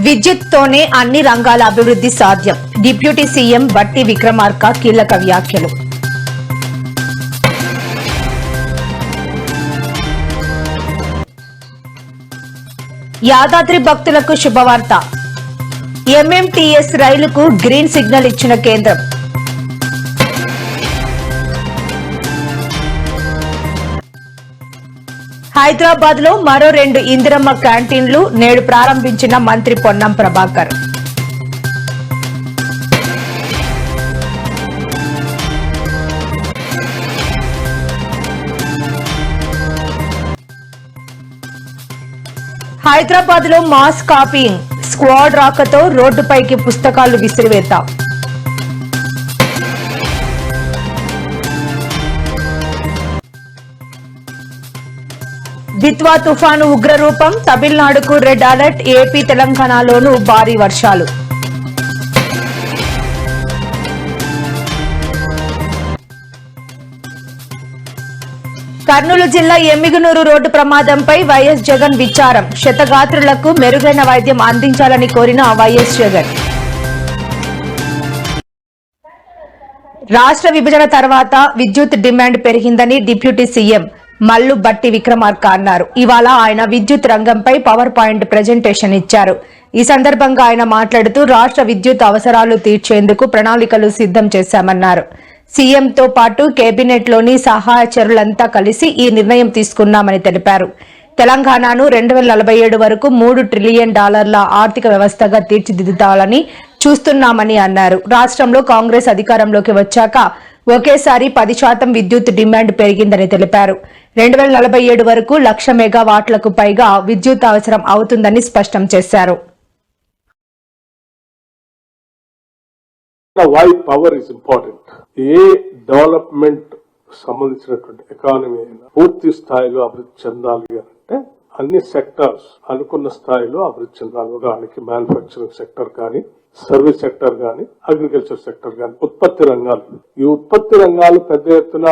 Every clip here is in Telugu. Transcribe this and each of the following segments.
విద్యుత్తోనే అన్ని రంగాల అభివృద్ధి సాధ్యం. డిప్యూటీ సీఎం బట్టి విక్రమార్క కీలక వ్యాఖ్యలు. యాదాద్రి భక్తులకు శుభవార్త. ఎంఎంటీఎస్ రైలుకు గ్రీన్ సిగ్నల్ ఇచ్చిన కేంద్రం. హైదరాబాద్ లో మరో 2 ఇందిరమ్మ క్యాంటీన్లు నేడు ప్రారంభించిన మంత్రి పొన్నం ప్రభాకర్. హైదరాబాద్ లో మాస్ కాపీయింగ్ స్క్వాడ్ రాకతో రోడ్డుపైకి పుస్తకాలు విసిరివేత. దిత్వా తుఫాను ఉగ్రరూపం, తమిళనాడుకు రెడ్ అలర్ట్. ఏపీ తెలంగాణలోనూ భారీ వర్షాలు. కర్నూలు జిల్లా ఎమ్మిగనూరు రోడ్డు ప్రమాదంపై వైఎస్ జగన్ విచారం. క్షతగాత్రులకు మెరుగైన వైద్యం అందించాలని కోరిన వైఎస్ జగన్. రాష్ట్ర విభజన తర్వాత విద్యుత్ డిమాండ్ పెరిగిందని డిప్యూటీ సీఎం మల్లు బట్టి విక్రమార్క అన్నారు. ఇవాళ ఆయన విద్యుత్ రంగంపై పవర్ పాయింట్ ప్రెజెంటేషన్ ఇచ్చారు. ఈ సందర్భంగా ఆయన మాట్లాడుతూ రాష్ట్ర విద్యుత్ అవసరాలు తీర్చేందుకు ప్రణాళికలు సిద్ధం చేశామన్నారు. సీఎంతో పాటు కేబినెట్ లోని సహాయచరులంతా కలిసి ఈ నిర్ణయం తీసుకున్నామని తెలిపారు. తెలంగాణను 2047 వరకు $3 ట్రిలియన్ ఆర్థిక వ్యవస్థగా తీర్చిదిద్దాలని చూస్తున్నామని అన్నారు. రాష్ట్రంలో కాంగ్రెస్ అధికారంలోకి వచ్చాక ఒకేసారి 10% విద్యుత్ డిమాండ్ పెరిగిందని తెలిపారు. 2047 వరకు 1,00,000 మెగావాట్లకు పైగా విద్యుత్ అవసరం అవుతుందని స్పష్టం చేశారు. Why power is important? A development సంబంధించినటువంటి ఎకానమీ అయినా పూర్తి స్థాయిలో అభివృద్ధి చెందాలి అంటే అన్ని సెక్టర్స్ అనుకున్న స్థాయిలో అభివృద్ధి చెందాలి. ఉదాహరణకి మ్యానుఫ్యాక్చరింగ్ సెక్టర్ కానీ, సర్వీస్ సెక్టర్ గాని, అగ్రికల్చర్ సెక్టర్ గాని, ఉత్పత్తి రంగాలు. ఈ ఉత్పత్తి రంగాలు పెద్ద ఎత్తున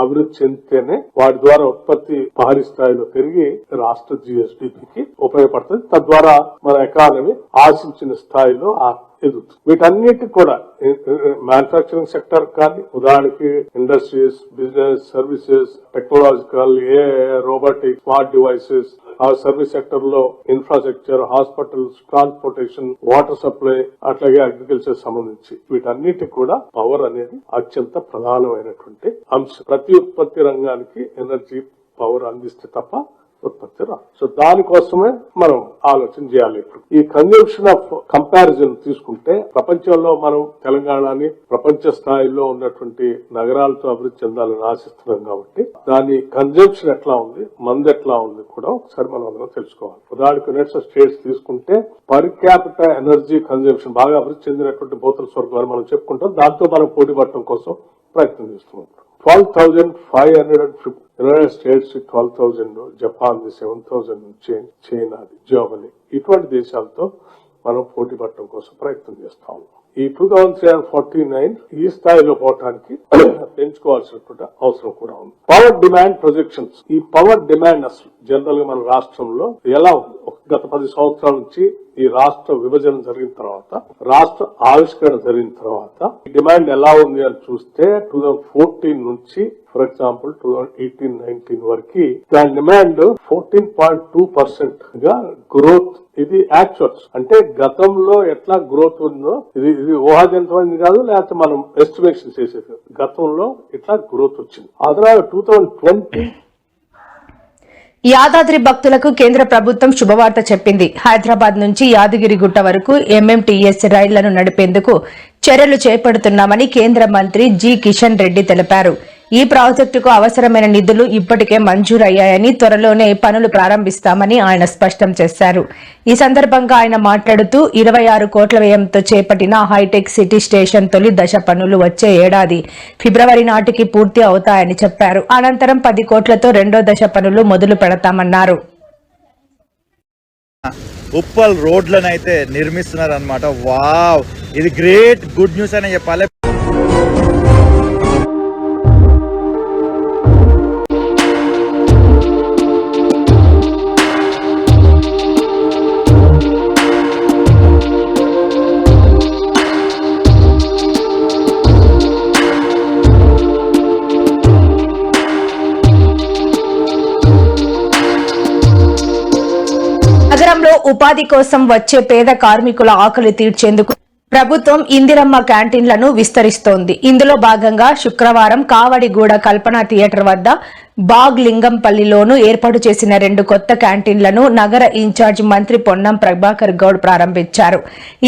అభివృద్ధి చెందితేనే వాటి ద్వారా ఉత్పత్తి భారీ స్థాయిలో పెరిగి రాష్ట్ర జిఎస్డిపికి ఉపయోగపడుతుంది. తద్వారా మన ఎకానమీ ఆశించిన స్థాయిలో ఎదుగుతుంది. వీటన్నిటి కూడా మ్యానుఫ్యాక్చరింగ్ సెక్టర్ కానీ, ఉదాహరణకి industries, business, services, technological, robotic, smart devices, ఆ సర్వీస్ సెక్టర్ లో infrastructure, hospitals, transportation, water supply, అట్లాగే అగ్రికల్చర్ సంబంధించి వీటన్నిటికి కూడా పవర్ అనేది అత్యంత ప్రధానమైనటువంటి అంశం. ప్రతి ఉత్పత్తి రంగానికి ఎనర్జీ పవర్ అందిస్తే తప్ప ఉత్పత్తి రాదు. సో దానికోసమే మనం ఆలోచన చేయాలి. ఈ కన్జంప్షన్ ఆఫ్ కంపారిజన్ తీసుకుంటే ప్రపంచంలో మనం తెలంగాణని ప్రపంచ స్థాయిలో ఉన్నటువంటి నగరాలతో అభివృద్ధి చెందాలని ఆశిస్తున్నాం కాబట్టి దాని కన్జంప్షన్ ఎట్లా ఉంది, మంది ఎట్లా ఉంది కూడా ఒకసారి మనం అందరం తెలుసుకోవాలి. ఉదాహరణకు యునైటెడ్ స్టేట్స్ తీసుకుంటే పర్ క్యాపిటల్ ఎనర్జీ కన్జంప్షన్ బాగా అభివృద్ధి చెందినటువంటి భూతల స్వర్గం అని మనం చెప్పుకుంటాం. దాంతో మనం పోటీ పడటం కోసం ప్రయత్నం చేస్తున్నాం. 12,550 United states 12,000, Japan 7,000, China, Germany, ఇటువంటి దేశాలతో మనం పోటీ పడటం కోసం ప్రయత్నం చేస్తా ఉన్నాం. ఈ 2049 ఈ స్థాయిలో పోవటానికి పెంచుకోవాల్సినటువంటి అవసరం కూడా ఉంది. Power demand projections. ఈ పవర్ డిమాండ్ అసలు జనరల్ గా మన రాష్ట్రంలో ఎలా ఉంది? గత 10 సంవత్సరాల నుంచి ఈ రాష్ట్ర విభజన జరిగిన తర్వాత, రాష్ట్ర ఆవిష్కరణ జరిగిన తర్వాత డిమాండ్ ఎలా ఉంది అని చూస్తే 2014 నుంచి ఫర్ ఎగ్జాంపుల్ 2018-19 వరకు దాని డిమాండ్ 14.2% గా గ్రోత్. ఇది యాక్చువల్స్ అంటే గతంలో ఎట్లా గ్రోత్ ఉందో ఇది ఊహాజనితమైంది కాదు, లేకపోతే మనం ఎస్టిమేషన్ చేసేది. గతంలో ఇట్లా గ్రోత్ వచ్చింది. ఆ తర్వాత 2020 యాదాద్రి భక్తులకు కేంద్ర ప్రభుత్వం శుభవార్త చెప్పింది. హైదరాబాద్ నుంచి యాదగిరిగుట్ట వరకు ఎంఎంటీఎస్ రైళ్లను నడిపేందుకు చర్యలు చేపడుతున్నామని కేంద్ర మంత్రి జి కిషన్ రెడ్డి తెలిపారు. ఈ ప్రాజెక్టుకు అవసరమైన నిధులు ఇప్పటికే మంజూరయ్యాయని, త్వరలోనే పనులు ప్రారంభిస్తామని ఆయన స్పష్టం చేశారు. ఈ సందర్భంగా ఆయన మాట్లాడుతూ 26 కోట్ల వ్యయంతో చేపట్టిన హైటెక్ సిటీ స్టేషన్ తొలి దశ పనులు వచ్చే ఏడాది ఫిబ్రవరి నాటికి పూర్తి అవుతాయని చెప్పారు. అనంతరం 10 కోట్లతో రెండో దశ పనులు మొదలు పెడతామన్నారు. ఉప్పల్ రోడ్లను అయితే నిర్మిస్తున్నారు అన్నమాట. వావ్, ఇది గ్రేట్ గుడ్ న్యూస్ అని చెప్పాలి. నగరంలో ఉపాధి కోసం వచ్చే పేద కార్మికుల ఆకలి తీర్చేందుకు ప్రభుత్వం ఇందిరమ్మ క్యాంటీన్లను విస్తరిస్తోంది. ఇందులో భాగంగా శుక్రవారం కావడిగూడ కల్పన థియేటర్ వద్ద బాగ్ లింగంపల్లిలోనూ ఏర్పాటు చేసిన 2 కొత్త క్యాంటీన్లను నగర ఇన్ఛార్జ్ మంత్రి పొన్నం ప్రభాకర్ గౌడ్ ప్రారంభించారు.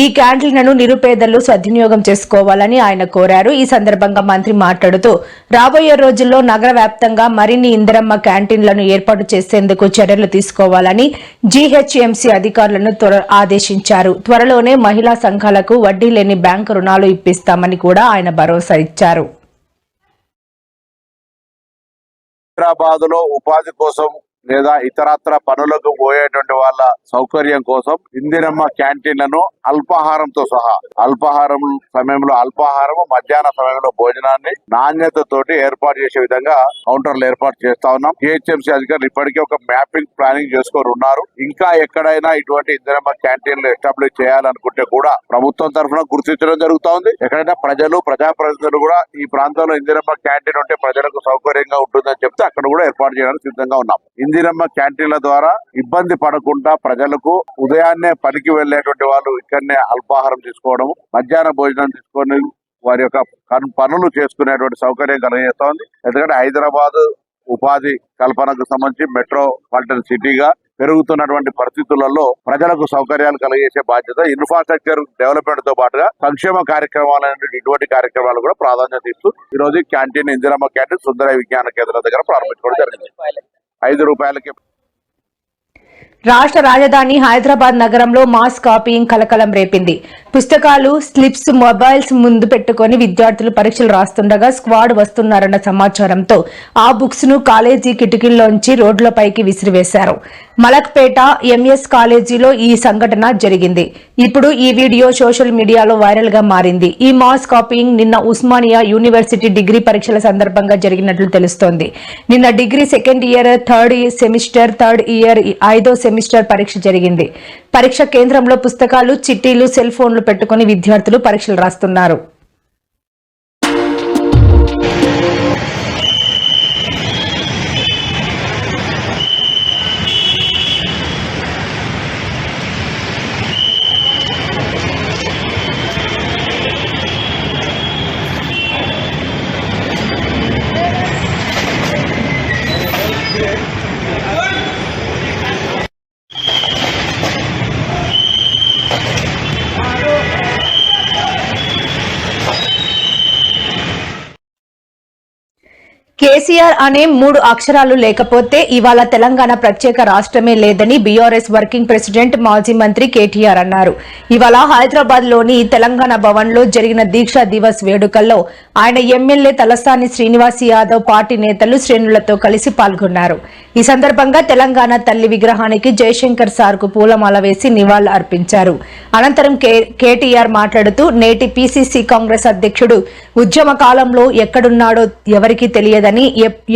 ఈ క్యాంటీన్లను నిరుపేదలు సద్వినియోగం చేసుకోవాలని ఆయన కోరారు. ఈ సందర్భంగా మంత్రి మాట్లాడుతూ రాబోయే రోజుల్లో నగర వ్యాప్తంగా మరిన్ని ఇందిరమ్మ క్యాంటీన్లను ఏర్పాటు చేసేందుకు చర్యలు తీసుకోవాలని జీహెచ్ఎంసీ అధికారులను ఆదేశించారు. త్వరలోనే మహిళా సంఘాలకు వడ్డీ లేని బ్యాంకు రుణాలు ఇప్పిస్తామని కూడా ఆయన భరోసా ఇచ్చారు. హైదరాబాద్ లో ఉపాధి కోసం లేదా ఇతరత్ర పనులకు పోయేటువంటి వాళ్ళ సౌకర్యం కోసం ఇందిరమ్మ క్యాంటీన్లను అల్పాహారంతో సహా అల్పాహారం సమయంలో అల్పాహారము, మధ్యాహ్న సమయంలో భోజనాన్ని నాణ్యతతోటి ఏర్పాటు చేసే విధంగా కౌంటర్లు ఏర్పాటు చేస్తా ఉన్నాం. జిహెచ్ఎంసీ అధికారులు ఇప్పటికే ఒక మ్యాపింగ్ ప్లానింగ్ చేసుకొని ఉన్నారు. ఇంకా ఎక్కడైనా ఇటువంటి ఇందిరమ్మ క్యాంటీన్లు ఎస్టాబ్లిష్ చేయాలనుకుంటే కూడా ప్రభుత్వం తరఫున గుర్తించడం జరుగుతా ఉంది. ఎక్కడైనా ప్రజలు, ప్రజాప్రతినిధులు కూడా ఈ ప్రాంతంలో ఇందిరమ్మ క్యాంటీన్ ఉంటే ప్రజలకు సౌకర్యంగా ఉంటుందని చెప్తే అక్కడ కూడా ఏర్పాటు చేయడానికి సిద్ధంగా ఉన్నాం. ఇందిరమ్మ క్యాంటీన్ల ద్వారా ఇబ్బంది పడకుండా ప్రజలకు ఉదయాన్నే పనికి వెళ్లేటువంటి వాళ్ళు ఇక్కడనే అల్పాహారం తీసుకోవడం, మధ్యాహ్న భోజనం తీసుకొని వారి యొక్క పనులు చేసుకునేటువంటి సౌకర్యం కలిగేస్తోంది. ఎందుకంటే హైదరాబాద్ ఉపాధి కల్పనకు సంబంధించి మెట్రోపాలిటన్ సిటీగా పెరుగుతున్నటువంటి పరిస్థితులలో ప్రజలకు సౌకర్యాలు కలిగేసే బాధ్యత ఇన్ఫ్రాస్ట్రక్చర్ డెవలప్మెంట్ తో పాటుగా సంక్షేమ కార్యక్రమాలు ఇటువంటి కార్యక్రమాలు కూడా ప్రాధాన్యత ఇస్తూ ఈ రోజు క్యాంటీన్ ఇందిరమ్మ క్యాంటీన్ సుందర విజ్ఞాన కేంద్రం దగ్గర ప్రారంభించుకోవడం జరిగింది. 5 రూపాయలకి. రాష్ట్ర రాజధాని హైదరాబాద్ నగరంలో మాస్ కాపీయింగ్ కలకలం రేపింది. పుస్తకాలు, స్లిప్స్, మొబైల్స్ ముందు పెట్టుకుని విద్యార్థులు పరీక్షలు రాస్తుండగా స్క్వాడ్ వస్తున్నారన్న సమాచారంతో ఆ బుక్స్ ను కాలేజీ కిటికీల్లోంచి రోడ్లపైకి విసిరివేశారు. మలక్పేట ఎంఎస్ కాలేజీలో ఈ సంఘటన జరిగింది. ఇప్పుడు ఈ వీడియో సోషల్ మీడియాలో వైరల్ గా మారింది. ఈ మాస్ కాపీయింగ్ నిన్న ఉస్మానియా యూనివర్సిటీ డిగ్రీ పరీక్షల సందర్భంగా జరిగినట్లు తెలుస్తోంది. నిన్న degree second year, third semester, third year 5వ సెమిస్టర్ పరీక్ష జరిగింది. పరీక్ష కేంద్రంలో పుస్తకాలు, చిట్టీలు, సెల్ ఫోన్లు పెట్టుకుని విద్యార్థులు పరీక్షలు రాస్తున్నారు. కేసీఆర్ అనే 3 అక్షరాలు లేకపోతే ఇవాళ తెలంగాణ ప్రత్యేక రాష్ట్రమే లేదని బీఆర్ఎస్ వర్కింగ్ ప్రెసిడెంట్, మాజీ మంత్రి కేటీఆర్ అన్నారు. ఇవాళ హైదరాబాద్ లోని తెలంగాణ భవన్ లో జరిగిన దీక్షా దివస్ వేడుకల్లో ఆయన ఎమ్మెల్యే తలసాని శ్రీనివాస్ యాదవ్, పార్టీ నేతలు, శ్రేణులతో కలిసి పాల్గొన్నారు. ఈ సందర్భంగా తెలంగాణ తల్లి విగ్రహానికి జయశంకర్ సార్ కు పూలమాల వేసి నివాళులు అర్పించారు. అనంతరం కేటీఆర్ మాట్లాడుతూ నేటి పీసీసీ కాంగ్రెస్ అధ్యక్షుడు ఉద్యమ కాలంలో ఎక్కడున్నాడో ఎవరికీ తెలియదని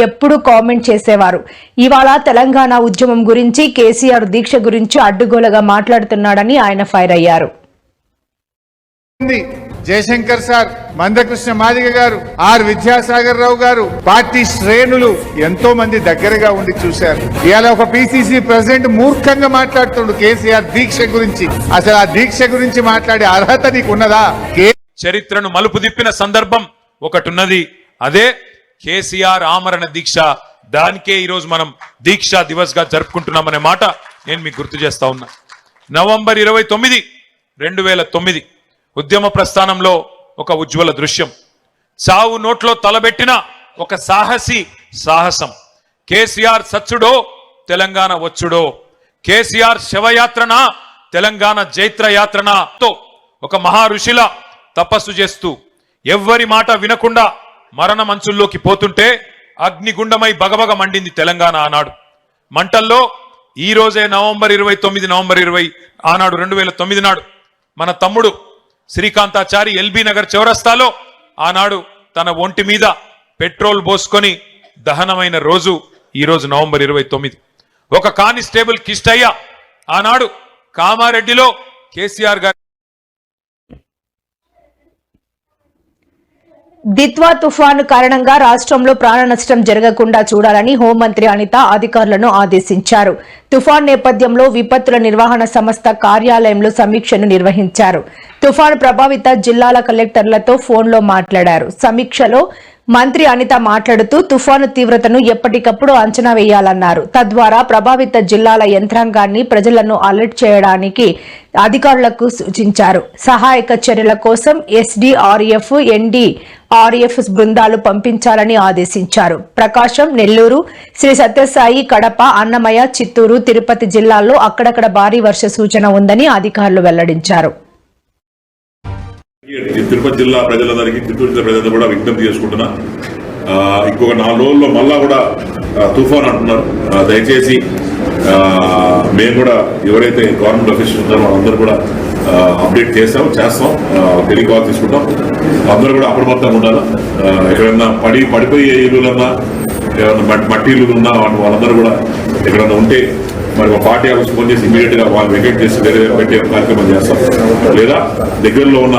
ఎప్పుడు కామెంట్ చేసేవారు. ఇవాళ తెలంగాణ ఉద్యమం గురించి, కేసీఆర్ దీక్ష గురించి అడ్డుగోలుగా మాట్లాడుతున్నాడని ఆయన ఫైర్ అయ్యారు. జయశంకర్ సార్, మందకృష్ణ మాదిగ గారు, ఆర్ విద్యాసాగర్ రావు గారు, పార్టీ శ్రేణులు ఎంతో మంది దగ్గరగా ఉండి చూశారు. ఇవాళ ఒక పిసిసి ప్రెసిడెంట్ మూర్ఖంగా మాట్లాడుతుండు కేసీఆర్ దీక్ష గురించి. అసలు ఆ దీక్ష గురించి మాట్లాడే అర్హత నీకు ఉన్నదా? చరిత్రను మలుపు తిప్పిన సందర్భం ఒకటి ఉన్నది, అదే కేసీఆర్ ఆమరణ దీక్ష. దానికే ఈరోజు మనం దీక్షా దివస్ గా జరుపుకుంటున్నామనే మాట నేను మీకు గుర్తు చేస్తా ఉన్నా. నవంబర్ 29, 2009 ఉద్యమ ప్రస్థానంలో ఒక ఉజ్వల దృశ్యం. చావు నోట్లో తలబెట్టిన ఒక సాహసం. కేసీఆర్ సచ్చుడో తెలంగాణ వచ్చుడో, కేసీఆర్ శవయాత్రన తెలంగాణ జైత్రయాత్రనతో ఒక మహా ఋషిలా తపస్సు చేస్తూ ఎవ్వరి మాట వినకుండా మరణ మంచుల్లోకి పోతుంటే అగ్నిగుండమై బగబగ మండింది తెలంగాణ ఆనాడు. మంటల్లో ఈ రోజే నవంబర్ 20 ఆనాడు 2009 నాడు మన తమ్ముడు శ్రీకాంతాచారి ఎల్బీ నగర్ చౌరస్తాలో ఆనాడు తన ఒంటి మీద పెట్రోల్ పోసుకొని దహనమైన రోజు ఈ రోజు నవంబర్ 29. ఒక కానిస్టేబుల్ కిష్టయ్య ఆనాడు కామారెడ్డిలో కేసీఆర్ గారు దిత్వా తుఫాను కారణంగా రాష్ట్రంలో ప్రాణ నష్టం జరగకుండా చూడాలని హోంమంత్రి అనిత అధికారులను ఆదేశించారు. తుఫాన్ నేపథ్యంలో విపత్తుల నిర్వహణ సంస్థ కార్యాలయంలో సమీక్షను నిర్వహించారు. తుఫాను ప్రభావిత జిల్లాల కలెక్టర్లతో ఫోన్లో మాట్లాడారు. సమీక్షలో మంత్రి అనిత మాట్లాడుతూ తుఫాను తీవ్రతను ఎప్పటికప్పుడు అంచనా వేయాలన్నారు. తద్వారా ప్రభావిత జిల్లాల యంత్రాంగాన్ని ప్రజలను అలర్ట్ చేయడానికి అధికారులకు సూచించారు. సహాయక చర్యల కోసం ఎస్డీఆర్ఎఫ్, ఎన్డీఆర్ఎఫ్ బృందాలు పంపించాలని ఆదేశించారు. ప్రకాశం, నెల్లూరు, శ్రీ సత్యసాయి, కడప, అన్నమయ్య, చిత్తూరు, తిరుపతి జిల్లాల్లో అక్కడక్కడ భారీ వర్ష సూచన ఉందని అధికారులు వెల్లడించారు. తిరుపతి జిల్లా ప్రజలందరికీ, చిత్తూరు జిల్లా ప్రజలందరూ కూడా విజ్ఞప్తి చేసుకుంటున్నా, ఇంకొక 4 రోజుల్లో మళ్ళా కూడా తుఫాన్ అంటున్నారు. దయచేసి మేము కూడా ఎవరైతే గవర్నమెంట్ ఆఫీసర్స్ ఉన్నారో వాళ్ళందరూ కూడా అప్డేట్ చేస్తాం, టెలికాల్ తీసుకుంటాం. అందరూ కూడా అప్రమత్తంగా ఉండాలి. ఎక్కడన్నా పడిపోయే ఇల్లులన్నా, ఏమన్నా మట్టి ఇల్లు ఉన్నా వాళ్ళందరూ కూడా ఎక్కడన్నా ఉంటే మరి మా పార్టీ ఆఫీస్ ఫోన్ చేసి ఇమీడియట్ గా వాళ్ళు వెకేట్ చేసి వేరే పెట్టే కార్యక్రమం చేస్తాం. లేదా దగ్గరలో ఉన్న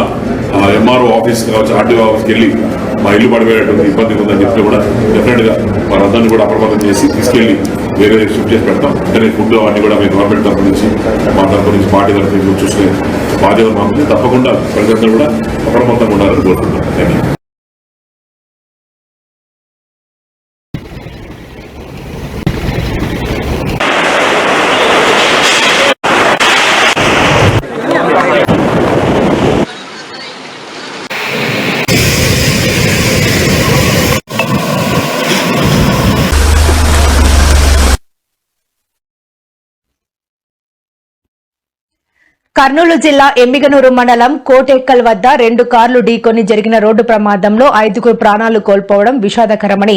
ఎంఆర్ఓ ఆఫీస్ కావచ్చు, ఆర్టీఓ ఆఫీస్కి వెళ్ళి మా ఇల్లు పడిపోయేటువంటి ఇబ్బంది ఉందని చెప్తే కూడా డెఫినెట్ గా వారందరినీ కూడా అప్రమత్తం చేసి తీసుకెళ్లి వేరే షిఫ్ట్ చేసి పెడతాం. అంటే ఫుడ్ అవన్నీ కూడా మీ గవర్నమెంట్ తరఫు నుంచి, మా తరఫు నుంచి, పార్టీ తరఫు నుంచి చూసుకునే బాధ్యత మాకు. తప్పకుండా ప్రజలందరూ కూడా అప్రమత్తంగా ఉండాలని కోరుతున్నాం. Thank you. కర్నూలు జిల్లా ఎమ్మిగనూరు మండలం కోటెక్కల్ వద్ద 2 కార్లు ఢీకొని జరిగిన రోడ్డు ప్రమాదంలో 5గురు ప్రాణాలు కోల్పోవడం విషాదకరమని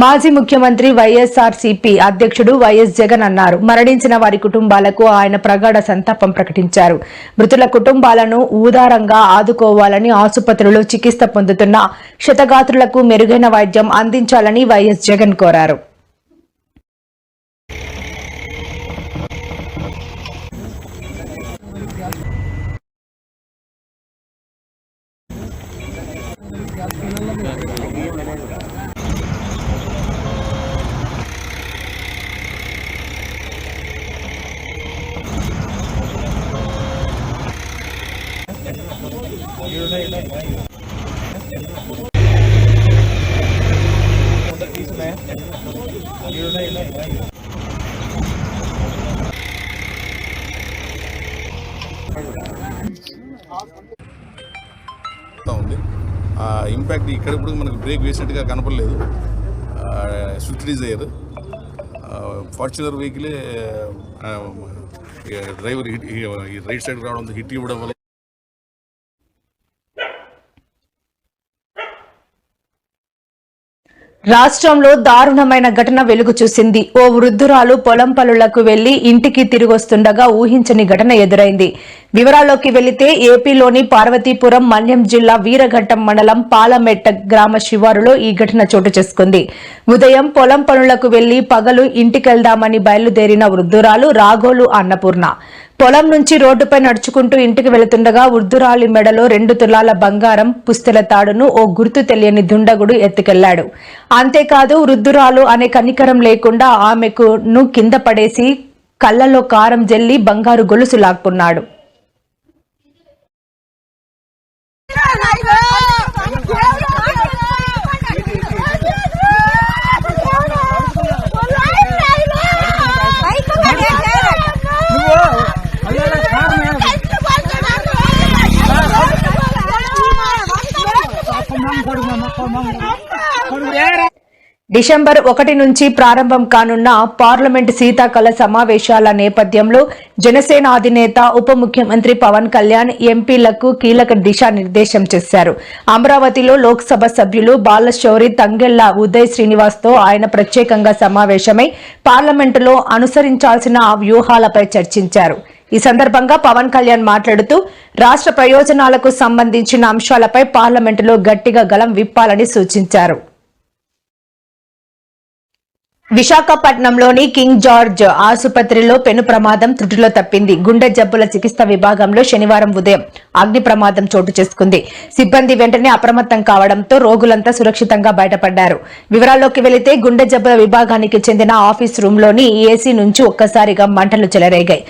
మాజీ ముఖ్యమంత్రి వైఎస్ఆర్సీపీ అధ్యక్షుడు వైఎస్ జగన్ అన్నారు. మరణించిన వారి కుటుంబాలకు ఆయన ప్రగాఢ సంతాపం ప్రకటించారు. మృతుల కుటుంబాలను ఉదారంగా ఆదుకోవాలని, ఆసుపత్రిలో చికిత్స పొందుతున్న క్షతగాత్రులకు మెరుగైన వైద్యం అందించాలని వైఎస్ జగన్ కోరారు. ఉంది ఆ ఇంపాక్ట్ ఇక్కడ ఇప్పుడు మనకు బ్రేక్ వేసినట్టుగా కనపడలేదు. స్విఫ్ట్ డిజైర్ ఫార్చునర్ వెహికలే డ్రైవర్ రైట్ సైడ్ రావడం, హిట్ ఇవ్వడం వల్ల రాష్ట్రంలో దారుణమైన ఘటన వెలుగు చూసింది. ఓ వృద్ధురాలు పొలం పనులకు వెళ్లి ఇంటికి తిరిగొస్తుండగా ఊహించని ఘటన ఎదురైంది. వివరాల్లోకి వెళితే ఏపీలోని పార్వతీపురం, మన్యం జిల్లా వీరఘట్టం మండలం పాలమెట్ట గ్రామ శివారులో ఈ ఘటన చోటు చేసుకుంది. ఉదయం పొలం పనులకు వెళ్లి పగలు ఇంటికెళ్దామని బయలుదేరిన వృద్ధురాలు రాఘోలు అన్నపూర్ణ పొలం నుంచి రోడ్డుపై నడుచుకుంటూ ఇంటికి వెళుతుండగా వృద్ధురాలి మెడలో 2 తులాల బంగారం పుస్తెల తాడును ఓ గుర్తు తెలియని దుండగుడు ఎత్తుకెళ్లాడు. అంతేకాదు వృద్ధురాలు అనే కనికరం లేకుండా ఆమెకును కింద పడేసి కళ్లలో కారం జల్లి బంగారు గొలుసు లాక్కున్నాడు. డిసెంబర్ 1 నుంచి ప్రారంభం కానున్న పార్లమెంట్ శీతాకాల సమావేశాల నేపథ్యంలో జనసేన అధినేత ఉప ముఖ్యమంత్రి పవన్ కళ్యాణ్ ఎంపీలకు కీలక దిశానిర్దేశం చేశారు. అమరావతిలో లోక్సభ సభ్యులు బాలశౌరి, తంగెళ్ల ఉదయ్ శ్రీనివాస్తో ఆయన ప్రత్యేకంగా సమావేశమై పార్లమెంటులో అనుసరించాల్సిన వ్యూహాలపై చర్చించారు. ఈ సందర్భంగా పవన్ కళ్యాణ్ మాట్లాడుతూ రాష్ట్ర ప్రయోజనాలకు సంబంధించిన అంశాలపై పార్లమెంటులో గట్టిగా గళం విప్పాలని సూచించారు. విశాఖపట్నంలోని కింగ్ జార్జ్ ఆసుపత్రిలో పెను ప్రమాదం త్రుటిలో తప్పింది. గుండె జబ్బుల చికిత్స విభాగంలో శనివారం ఉదయం అగ్ని ప్రమాదం చోటు చేసుకుంది. సిబ్బంది వెంటనే అప్రమత్తం కావడంతో రోగులంతా సురక్షితంగా బయటపడ్డారు. వివరాల్లోకి వెళితే గుండె జబ్బుల విభాగానికి చెందిన ఆఫీస్ రూమ్ లోని ఏసీ నుంచి ఒక్కసారిగా మంటలు చెలరేగాయి.